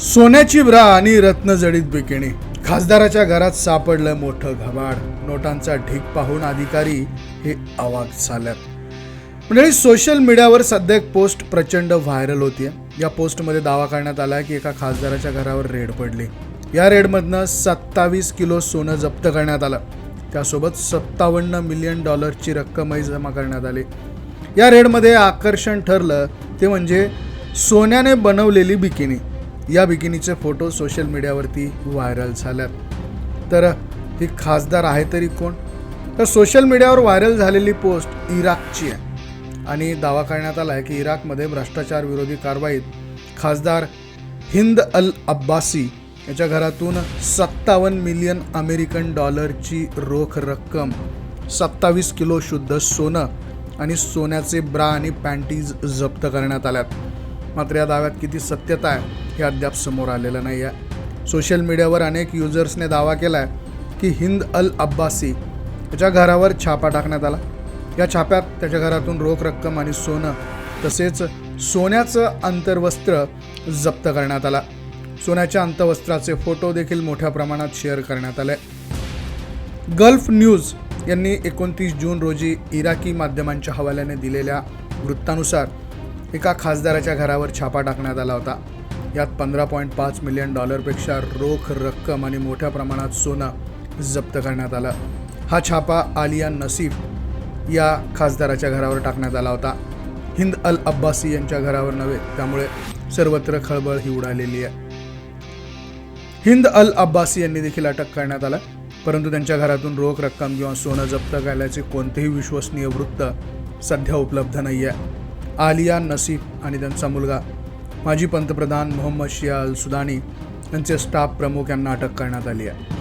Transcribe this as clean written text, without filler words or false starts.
सोन्याची ब्रा आणि रत्नजडित बिकिनी. खासदाराच्या घरात सापडलं मोठं घबाड. नोटांचा ढीग पाहून अधिकारी हे अवाक झाल्यात. म्हणजे सोशल मीडियावर सध्या एक पोस्ट प्रचंड व्हायरल होतीये. या पोस्टमध्ये दावा करण्यात आला की एका खासदाराच्या घरावर रेड पडली. या रेडमधनं 27 किलो सोनं जप्त करण्यात आलं. त्यासोबत $57 मिलियन रक्कमही जमा करण्यात आली. या रेडमध्ये आकर्षण ठरलं ते म्हणजे सोन्याने बनवलेली बिकिनी. या बिकिनीचे फोटो सोशल मीडियावरती व्हायरल झाल्यात. तर ही खासदार आहे तरी कोण? तर सोशल मीडियावर व्हायरल झालेली पोस्ट इराकची आहे आणि दावा करण्यात आला आहे की इराकमध्ये भ्रष्टाचार विरोधी कारवाईत खासदार हिंद अल अब्बासी याच्या घरातून 57 मिलियन अमेरिकन डॉलरची रोख रक्कम, 27 किलो शुद्ध सोनं आणि सोन्याचे ब्रा आणि पॅन्टीज जप्त करण्यात आल्यात. मात्र या दाव्यात किती सत्यता आहे हे अद्याप समोर आलेलं नाही आहे. सोशल मीडियावर अनेक युजर्सने दावा केला आहे की हिंद अल अब्बासी याच्या घरावर छापा टाकण्यात आला. या छाप्यात त्याच्या घरातून रोख रक्कम आणि सोनं तसेच सोन्याचं अंतर्वस्त्र जप्त करण्यात आला. सोन्याच्या अंतवस्त्राचे फोटो देखील मोठ्या प्रमाणात शेअर करण्यात आले. गल्फ न्यूज यांनी 29 जून रोजी इराकी माध्यमांच्या हवाल्याने दिलेल्या वृत्तानुसार एका खासदाराच्या घरावर छापा टाकण्यात आला होता. यात $15.5 मिलियन पेक्षा रोख रक्कम आणि मोठ्या प्रमाणात सोनं जप्त करण्यात आलं. हा छापा आलिया नसीफ या खासदाराच्या घरावर टाकण्यात आला होता. हिंद अल अब्बासी यांच्या घरावर नव्हे. त्यामुळे सर्वत्र खळबळ ही उडालेली आहे. हिंद अल अब्बासी यांनी देखील अटक करण्यात आला, परंतु त्यांच्या घरातून रोख रक्कम किंवा सोनं जप्त केल्याचे कोणतेही विश्वसनीय वृत्त सध्या उपलब्ध नाही आहे. आलिया नसीफ आणि त्यांचा मुलगा माजी पंतप्रधान मोहम्मद शिया अल सुदानी यांचे स्टाफ प्रमुख यांना अटक करण्यात आली आहे.